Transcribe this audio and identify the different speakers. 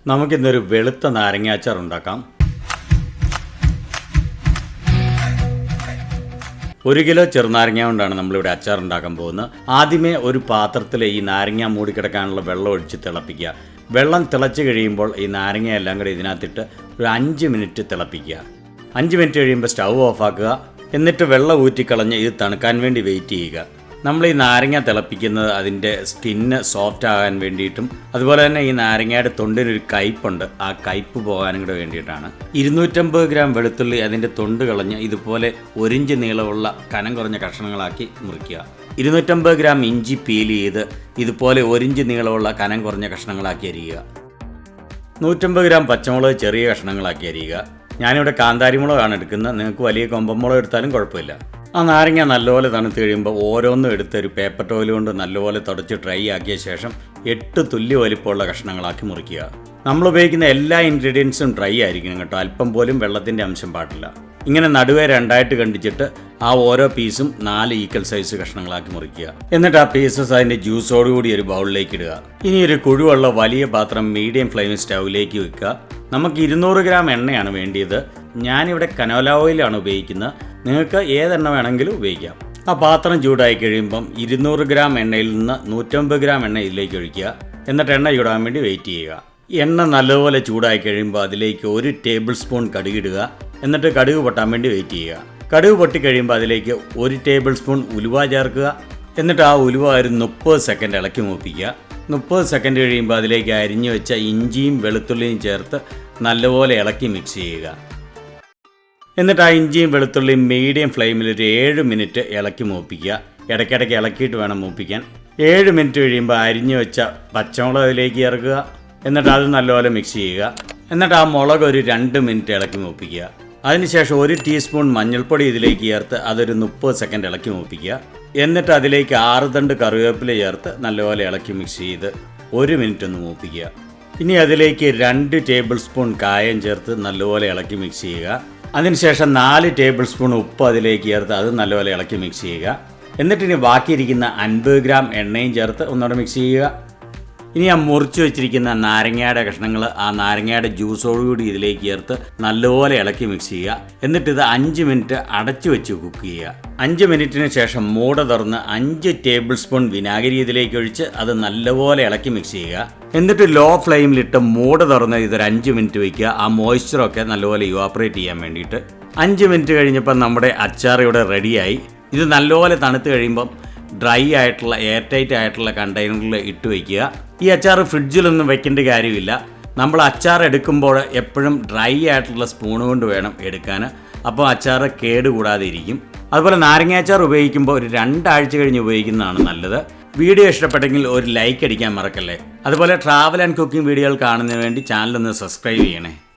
Speaker 1: നമുക്കിന്നൊരു വെളുത്ത നാരങ്ങാച്ചാർ ഉണ്ടാക്കാം. 1 കിലോ ചെറുനാരങ്ങ കൊണ്ടാണ് നമ്മളിവിടെ അച്ചാർ ഉണ്ടാക്കാൻ പോകുന്നത്. ആദ്യമേ ഒരു പാത്രത്തിൽ ഈ നാരങ്ങ മൂടിക്കിടക്കാനുള്ള വെള്ളം ഒഴിച്ച് തിളപ്പിക്കുക. വെള്ളം തിളച്ച് കഴിയുമ്പോൾ ഈ നാരങ്ങ എല്ലാം കൂടി ഇതിനകത്തിട്ട് ഒരു 5 മിനിറ്റ് തിളപ്പിക്കുക. 5 മിനിറ്റ് കഴിയുമ്പോൾ സ്റ്റൗ ഓഫാക്കുക. എന്നിട്ട് വെള്ളം ഊറ്റിക്കളഞ്ഞ് ഇത് തണുക്കാൻ വേണ്ടി വെയിറ്റ് ചെയ്യുക. നമ്മൾ ഈ നാരങ്ങ തിളപ്പിക്കുന്നത് അതിൻ്റെ സ്കിന്ന് സോഫ്റ്റ് ആകാൻ വേണ്ടിയിട്ടും അതുപോലെ തന്നെ ഈ നാരങ്ങയുടെ തൊണ്ടിനൊരു കയ്പുണ്ട്, ആ കയ്പ് പോകാനും കൂടെ വേണ്ടിയിട്ടാണ്. 250 ഗ്രാം വെളുത്തുള്ളി അതിൻ്റെ തൊണ്ട് കളഞ്ഞ് ഇതുപോലെ 1 ഇഞ്ച് നീളമുള്ള കനം കുറഞ്ഞ കഷ്ണങ്ങളാക്കി മുറിക്കുക. 250 ഗ്രാം ഇഞ്ചി പീൽ ചെയ്ത് ഇതുപോലെ 1 ഇഞ്ച് നീളമുള്ള കനം കുറഞ്ഞ കഷ്ണങ്ങളാക്കി അരിയുക. 150 ഗ്രാം പച്ചമുളക് ചെറിയ കഷ്ണങ്ങളാക്കി അരിയുക. ഞാനിവിടെ കാന്താരിമുളകാണ് എടുക്കുന്നത്, നിങ്ങൾക്ക് വലിയ കൊമ്പമുളക് എടുത്താലും കുഴപ്പമില്ല. ആ നാരങ്ങ നല്ലപോലെ തണുത്ത് കഴിയുമ്പോൾ ഓരോന്നും എടുത്ത് ഒരു പേപ്പർ ടോവൽ കൊണ്ട് നല്ലപോലെ തുടച്ച് ഡ്രൈ ആക്കിയ ശേഷം 8 തുല്യ വലിപ്പമുള്ള കഷ്ണങ്ങളാക്കി മുറിക്കുക. നമ്മൾ ഉപയോഗിക്കുന്ന എല്ലാ ഇൻഗ്രീഡിയൻസും ഡ്രൈ ആയിരിക്കണം കേട്ടോ, അല്പം പോലും വെള്ളത്തിൻ്റെ അംശം പാടില്ല. ഇങ്ങനെ നടുവേ 2ആയിട്ട് കണ്ടിച്ചിട്ട് ആ ഓരോ പീസും 4 ഈക്വൽ സൈസ് കഷ്ണങ്ങളാക്കി മുറിക്കുക. എന്നിട്ട് ആ പീസസ് അതിൻ്റെ ജ്യൂസോടുകൂടി ഒരു ബൗളിലേക്ക് ഇടുക. ഇനി ഒരു കുഴുവുള്ള വലിയ പാത്രം മീഡിയം ഫ്ലെയിമിൽ സ്റ്റൗവിലേക്ക് വെക്കുക. നമുക്ക് 200 ഗ്രാം എണ്ണയാണ് വേണ്ടിയത്. ഞാനിവിടെ കനോല ഓയിലാണ് ഉപയോഗിക്കുന്നത്, നിങ്ങൾക്ക് ഏതെണ്ണ വേണമെങ്കിലും ഉപയോഗിക്കാം. ആ പാത്രം ചൂടായി കഴിയുമ്പം 200 ഗ്രാം എണ്ണയിൽ നിന്ന് 150 ഗ്രാം എണ്ണ ഇതിലേക്ക് ഒഴിക്കുക. എന്നിട്ട് എണ്ണ ചൂടാൻ വേണ്ടി വെയിറ്റ് ചെയ്യുക. എണ്ണ നല്ലപോലെ ചൂടായി കഴിയുമ്പോൾ അതിലേക്ക് 1 ടേബിൾ സ്പൂൺ കടുകിടുക. എന്നിട്ട് കടുക് പൊട്ടാൻ വേണ്ടി വെയിറ്റ് ചെയ്യുക. കടുക് പൊട്ടിക്കഴിയുമ്പോൾ അതിലേക്ക് 1 ടേബിൾ സ്പൂൺ ഉലുവ ചേർക്കുക. എന്നിട്ട് ആ ഉലുവ ഒരു 30 സെക്കൻഡ് ഇളക്കി മൂപ്പിക്കുക. 30 സെക്കൻഡ് കഴിയുമ്പോൾ അതിലേക്ക് അരിഞ്ഞു വെച്ച ഇഞ്ചിയും വെളുത്തുള്ളിയും ചേർത്ത് നല്ലപോലെ ഇളക്കി മിക്സ് ചെയ്യുക. എന്നിട്ട് ആ ഇഞ്ചിയും വെളുത്തുള്ളിയും മീഡിയം ഫ്ലെയിമിൽ ഒരു 7 മിനിറ്റ് ഇളക്കി മൂപ്പിക്കുക. ഇടയ്ക്കിടയ്ക്ക് ഇളക്കിയിട്ട് വേണം മൂപ്പിക്കാൻ. 7 മിനിറ്റ് കഴിയുമ്പോൾ അരിഞ്ഞു വെച്ച പച്ചമുളക് അതിലേക്ക് ചേർക്കുക. എന്നിട്ട് അത് നല്ലപോലെ മിക്സ് ചെയ്യുക. എന്നിട്ട് ആ മുളക് ഒരു 2 മിനിറ്റ് ഇളക്കി മൂപ്പിക്കുക. അതിനുശേഷം 1 ടീസ്പൂൺ മഞ്ഞൾപ്പൊടി ഇതിലേക്ക് ചേർത്ത് അതൊരു 30 സെക്കൻഡ് ഇളക്കി മൂപ്പിക്കുക. എന്നിട്ട് അതിലേക്ക് 6 തണ്ട് കറിവേപ്പില ചേർത്ത് നല്ലപോലെ ഇളക്കി മിക്സ് ചെയ്ത് 1 മിനിറ്റ് ഒന്ന് മൂപ്പിക്കുക. ഇനി അതിലേക്ക് 2 ടേബിൾ സ്പൂൺ കായം ചേർത്ത് നല്ലപോലെ ഇളക്കി മിക്സ് ചെയ്യുക. അതിനുശേഷം 4 ടേബിൾ സ്പൂൺ ഉപ്പ് അതിലേക്ക് ചേർത്ത് അത് നല്ലപോലെ ഇളക്കി മിക്സ് ചെയ്യുക. എന്നിട്ടിനി ബാക്കിയിരിക്കുന്ന 50 ഗ്രാം എണ്ണയും ചേർത്ത് ഒന്നുകൂടെ മിക്സ് ചെയ്യുക. ഇനി ആ മുറിച്ച് വെച്ചിരിക്കുന്ന നാരങ്ങയുടെ കഷ്ണങ്ങൾ ആ നാരങ്ങയുടെ ജ്യൂസോടുകൂടി ഇതിലേക്ക് ചേർത്ത് നല്ലപോലെ ഇളക്കി മിക്സ് ചെയ്യുക. എന്നിട്ടിത് 5 മിനിറ്റ് അടച്ചു വെച്ച് കുക്ക് ചെയ്യുക. 5 മിനിറ്റിന് ശേഷം മൂട തുറന്ന് 5 ടേബിൾ സ്പൂൺ വിനാഗിരി ഇതിലേക്ക് ഒഴിച്ച് അത് നല്ലപോലെ ഇളക്കി മിക്സ് ചെയ്യുക. എന്നിട്ട് ലോ ഫ്ലെയിമിലിട്ട് മൂട തുറന്ന് ഇതൊരു 5 മിനിറ്റ് വയ്ക്കുക, ആ മോയ്സ്ചറൊക്കെ നല്ലപോലെ ഇവാപ്പറേറ്റ് ചെയ്യാൻ വേണ്ടിയിട്ട്. 5 മിനിറ്റ് കഴിഞ്ഞപ്പോൾ നമ്മുടെ അച്ചാർ ഇവിടെ റെഡിയായി. ഇത് നല്ലപോലെ തണുത്ത് കഴിയുമ്പം ഡ്രൈ ആയിട്ടുള്ള എയർ ടൈറ്റ് ആയിട്ടുള്ള കണ്ടെയ്നറിൽ ഇട്ട് വയ്ക്കുക. ഈ അച്ചാർ ഫ്രിഡ്ജിലൊന്നും വെക്കേണ്ട കാര്യമില്ല. നമ്മൾ അച്ചാർ എടുക്കുമ്പോൾ എപ്പോഴും ഡ്രൈ ആയിട്ടുള്ള സ്പൂൺ കൊണ്ട് വേണം എടുക്കാൻ, അപ്പോൾ അച്ചാർ കേടുകൂടാതെ ഇരിക്കും. അതുപോലെ നാരങ്ങ അച്ചാർ ഉപയോഗിക്കുമ്പോൾ ഒരു 2 ആഴ്ച കഴിഞ്ഞ് ഉപയോഗിക്കുന്നതാണ് നല്ലത്. വീഡിയോ ഇഷ്ടപ്പെട്ടെങ്കിൽ ഒരു ലൈക്ക് അടിക്കാൻ മറക്കല്ലേ. അതുപോലെ ട്രാവൽ ആൻഡ് കുക്കിംഗ് വീഡിയോകൾ കാണുന്നതിന് വേണ്ടി ചാനലൊന്ന് സബ്സ്ക്രൈബ് ചെയ്യണേ.